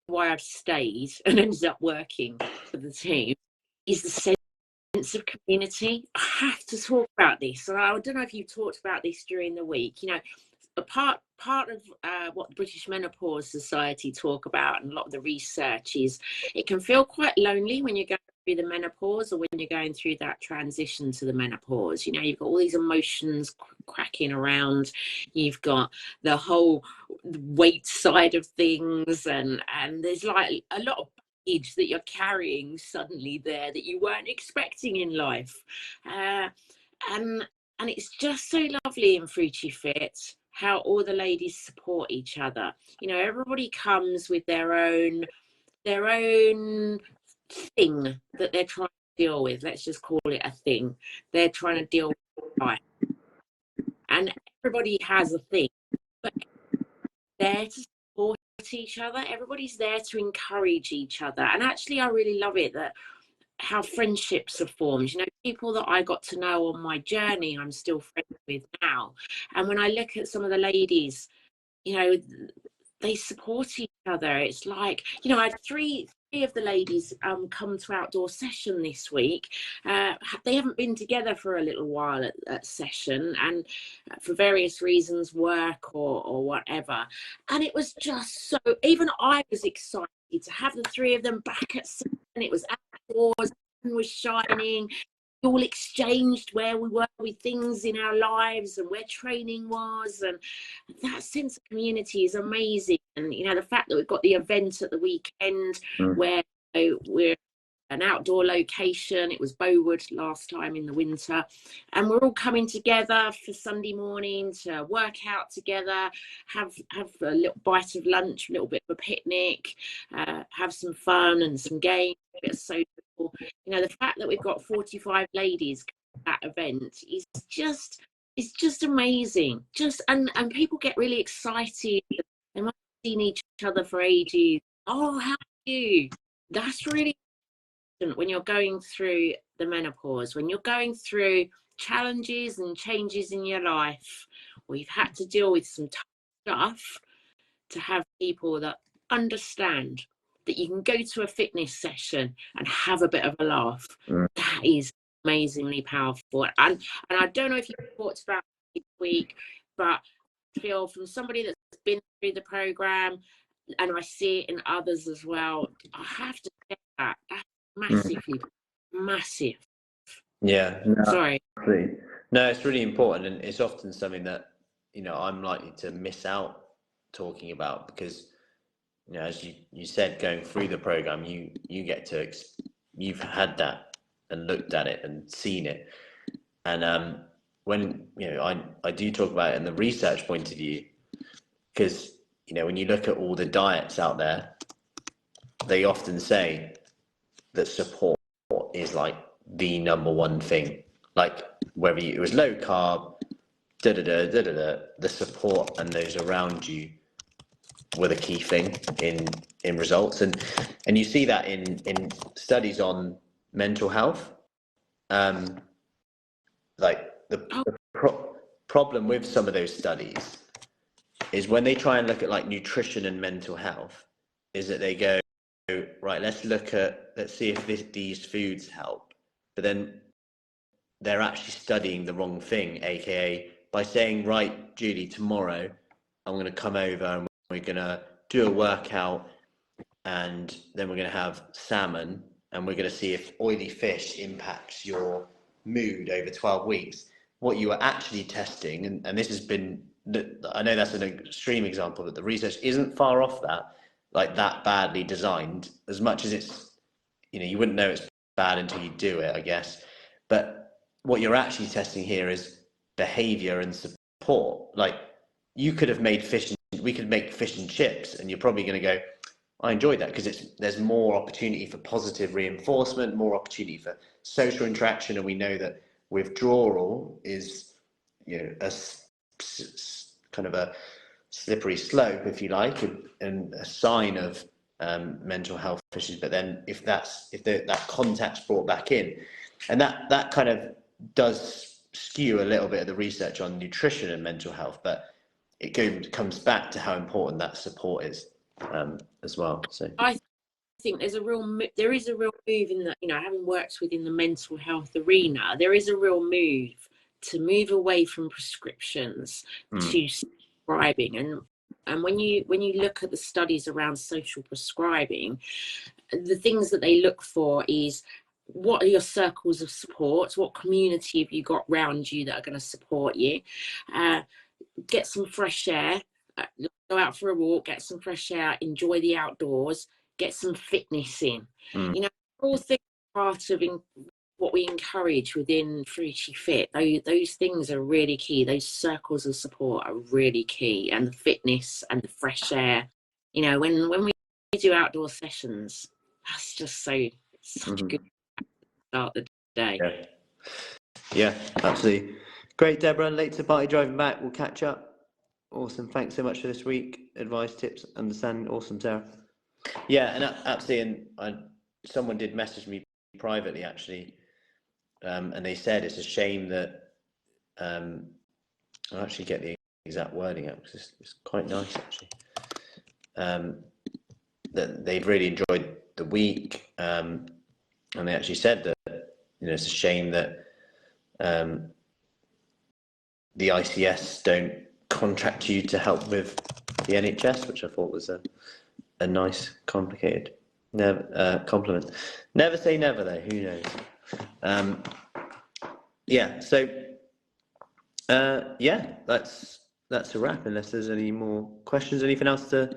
why I've stayed and ended up working for the team, is the sense of community. I have to talk about this, and I don't know if you talked about this during the week. You know, a part of what the British Menopause Society talk about, and a lot of the research is, it can feel quite lonely when you're going through the menopause, or when you're going through that transition to the menopause. You know, you've got all these emotions cracking around. You've got the whole weight side of things, and there's like a lot of baggage that you're carrying suddenly there that you weren't expecting in life, and it's just so lovely in Fruity Fit how all the ladies support each other. You know, everybody comes with their own thing that they're trying to deal with. Let's just call it a thing. They're trying to deal with life. And everybody has a thing, but there to support each other. Everybody's there to encourage each other. And actually, I really love it that how friendships are formed. You know, people that I got to know on my journey, I'm still friends with now. And when I look at some of the ladies, you know, they support each other. It's like, you know, I had three of the ladies come to outdoor session this week. They haven't been together for a little while at session, and for various reasons, work or whatever. And it was just so, even I was excited to have the three of them back at session. It was outdoors, the sun was shining. We all exchanged where we were with things in our lives and where training was, and that sense of community is amazing. And you know, the fact that we've got the event at the weekend where, you know, we're an outdoor location. It was Bowood last time in the winter, and we're all coming together for Sunday morning to work out together, have a little bite of lunch, a little bit of a picnic, have some fun and some games, a bit of social. You know, the fact that we've got 45 ladies at that event is just, it's just amazing. Just and people get really excited. They might have seen each other for ages. Oh, how are you? That's really important when you're going through the menopause, when you're going through challenges and changes in your life, or you've had to deal with some tough stuff, to have people that understand that you can go to a fitness session and have a bit of a laugh. That is amazingly powerful. And I don't know if you talked about it this week, but I feel from somebody that's been through the program, and I see it in others as well, I have to say that that's massively massive. Yeah. No, Sorry. absolutely. No, it's really important, and it's often something that, you know, I'm likely to miss out talking about because, you know, as you said, going through the program, you get to you've had that and looked at it and seen it, and when, you know, I do talk about it in the research point of view, because, you know, when you look at all the diets out there, they often say that support is like the number one thing. Like whether it was low carb, the support and those around you were the key thing in results, and you see that in studies on mental health. Like the problem with some of those studies is when they try and look at like nutrition and mental health, is that they go, right, let's see if these foods help, but then they're actually studying the wrong thing, aka by saying, right, Julie, tomorrow I'm going to come over and we're going to do a workout, and then we're going to have salmon, and we're going to see if oily fish impacts your mood over 12 weeks. What you are actually testing, and this has been, I know that's an extreme example, but the research isn't far off that, like that badly designed, as much as it's, you know, you wouldn't know it's bad until you do it, I guess. But what you're actually testing here is behavior and support. Like, you could have made we could make fish and chips, and you're probably going to go, I enjoyed that because there's more opportunity for positive reinforcement, more opportunity for social interaction, and we know that withdrawal is kind of a slippery slope, if you like, and a sign of mental health issues. But then if that contact's brought back in, and that kind of does skew a little bit of the research on nutrition and mental health, but it comes back to how important that support is as well. So I think there is a real move in that, having worked within the mental health arena, there is a real move to move away from prescriptions to prescribing. And when you look at the studies around social prescribing, the things that they look for is, what are your circles of support? What community have you got around you that are going to support you? Get some fresh air, go out for a walk, get some fresh air, enjoy the outdoors, get some fitness in. All things part of what we encourage within Fruity Fit. Those things are really key. Those circles of support are really key, and the fitness and the fresh air. When we do outdoor sessions, that's just such a good start the day. Yeah, absolutely. Great, Deborah. Late to party, driving back. We'll catch up. Awesome. Thanks so much for this week. Advice, tips, understanding. Awesome, Sarah. Yeah, and absolutely. And someone did message me privately, actually, and they said it's a shame that I'll actually get the exact wording out because it's quite nice, actually. That they've really enjoyed the week, and they actually said that it's a shame that the ICS don't contract you to help with the NHS, which I thought was a nice, complicated compliment. Never say never, though. Who knows? Yeah. So, that's a wrap. Unless there's any more questions, anything else to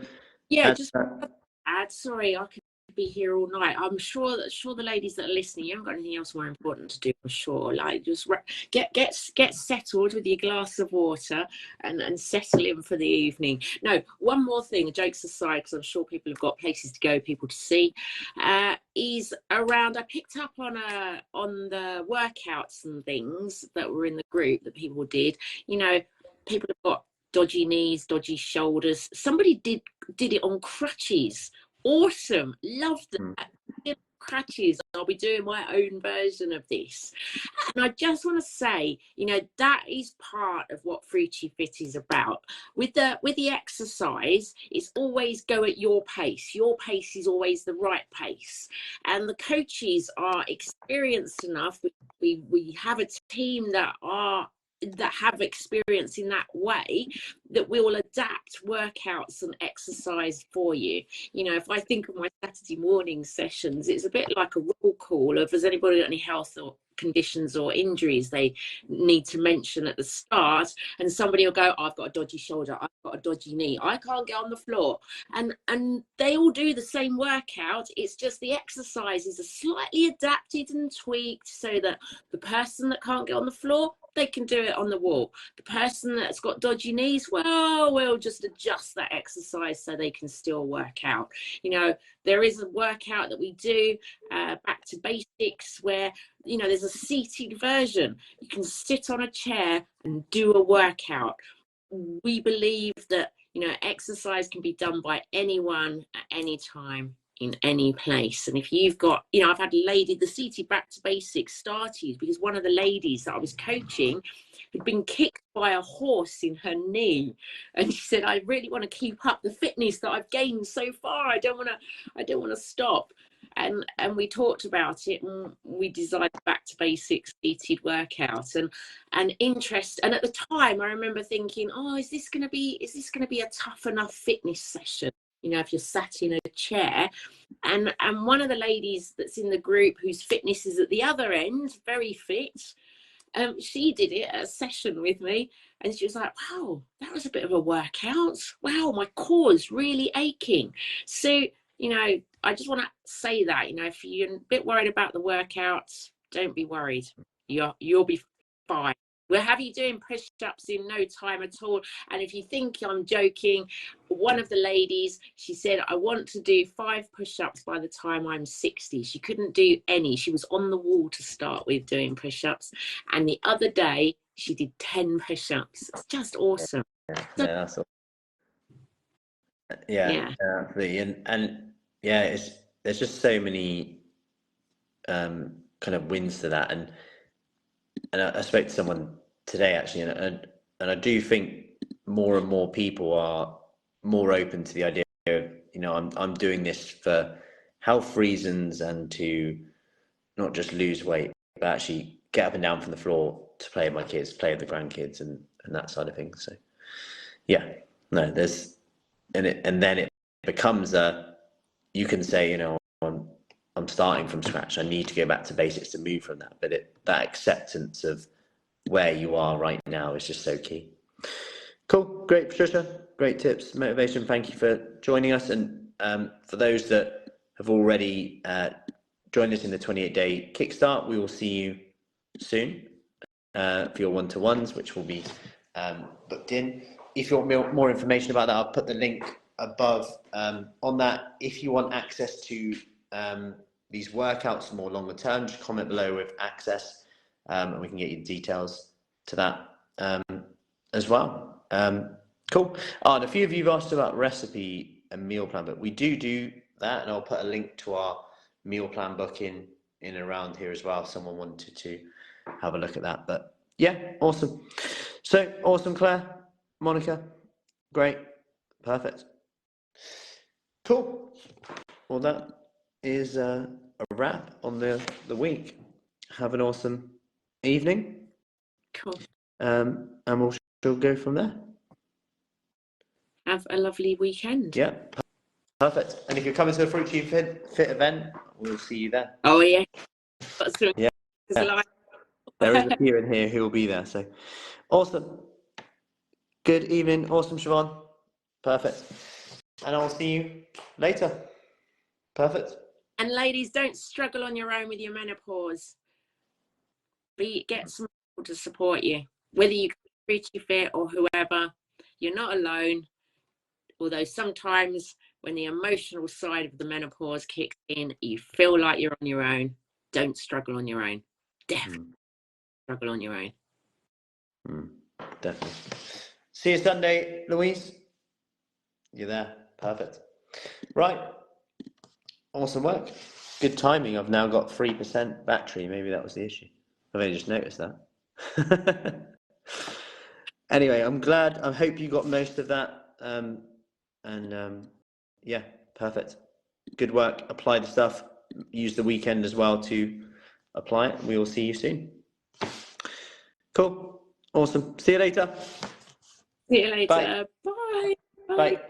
add? Just add. Sorry, I could be here all night. I'm sure the ladies that are listening, you haven't got anything else more important to do. I'm sure. Like, just get settled with your glass of water and settle in for the evening. No, one more thing. Jokes aside, because I'm sure people have got places to go, people to see. Is around. I picked up on the workouts and things that were in the group that people did. People have got dodgy knees, dodgy shoulders. Somebody did it on crutches. Awesome. Loved that. Crutches. I'll be doing my own version of this. And I just want to say, that is part of what Fruity Fit is about. With the exercise, it's always go at your pace. Your pace is always the right pace. And the coaches are experienced enough. We have a team that have experience in that way, that we will adapt workouts and exercise for you. If I think of my Saturday morning sessions, it's a bit like a roll call of, has anybody got any health or conditions or injuries they need to mention at the start, and somebody will go, I've got a dodgy shoulder, I've got a dodgy knee, I can't get on the floor, and they all do the same workout. It's just the exercises are slightly adapted and tweaked so that the person that can't get on the floor, they can do it on the wall. The person that's got dodgy knees, well, we'll just adjust that exercise so they can still work out. There is a workout that we do, back to basics, where there's a seated version. You can sit on a chair and do a workout. We believe that exercise can be done by anyone at any time, in any place. And if you've got, I've had a lady, the seated back to basics started because one of the ladies that I was coaching had been kicked by a horse in her knee, and she said, I really want to keep up the fitness that I've gained so far. I don't want to stop. And we talked about it, and we designed back to basics seated workout and interest. And at the time, I remember thinking, is this going to be a tough enough fitness session? If you're sat in a chair. And one of the ladies that's in the group, whose fitness is at the other end, very fit, she did it at a session with me, and she was like, wow, that was a bit of a workout. Wow, my core's really aching. So, I just want to say that, if you're a bit worried about the workouts, don't be worried. You'll be fine. We'll have you doing push-ups in no time at all. And if you think I'm joking, one of the ladies, she said, I want to do 5 push-ups by the time I'm 60. She couldn't do any. She was on the wall to start with doing push-ups. And the other day, she did 10 push-ups. It's just awesome. Yeah, no, that's awesome. Yeah. Absolutely. And yeah, there's just so many kind of wins to that. And I spoke to someone today actually, and I do think more and more people are more open to the idea of, you know, I'm doing this for health reasons and to not just lose weight, but actually get up and down from the floor to play with my kids, play with the grandkids, and that side of things. So yeah, no, and then it becomes you can say, you know, I'm starting from scratch. I need to go back to basics to move from that. But that acceptance of where you are right now is just so key. Cool, great, Patricia. Great tips, motivation. Thank you for joining us. And for those that have already joined us in the 28-day kickstart, we will see you soon for your one-to-ones, which will be booked in. If you want more information about that, I'll put the link above on that. If you want access to these workouts more longer term, just comment below with access, and we can get you details to that as well. Cool. And a few of you have asked about recipe and meal plan, but we do that, and I'll put a link to our meal plan book in and around here as well if someone wanted to have a look at that. But yeah, awesome. So awesome, Claire, Monica, great, perfect, cool. Well, that is a wrap on the week. Have an awesome evening. Cool. And we'll go from there. Have a lovely weekend. Yeah, perfect. And if you're coming to the Fruit Tube Fit event, we'll see you there. Oh yeah. Yeah. There is a few in here who will be there. So awesome. Good evening. Awesome, Siobhan. Perfect. And I'll see you later. Perfect. And ladies, don't struggle on your own with your menopause. Get some people to support you. Whether you Fruit Tube Fit or whoever, you're not alone. Although sometimes when the emotional side of the menopause kicks in, you feel like you're on your own. Don't struggle on your own. Definitely struggle on your own. Definitely. See you Sunday, Louise. You're there. Perfect. Right. Awesome work. Good timing. I've now got 3% battery. Maybe that was the issue. I've only just noticed that. Anyway, I'm glad. I hope you got most of that. Yeah, perfect. Good work. Apply the stuff. Use the weekend as well to apply it. We will see you soon. Cool. Awesome. See you later. See you later. Bye. Bye. Bye.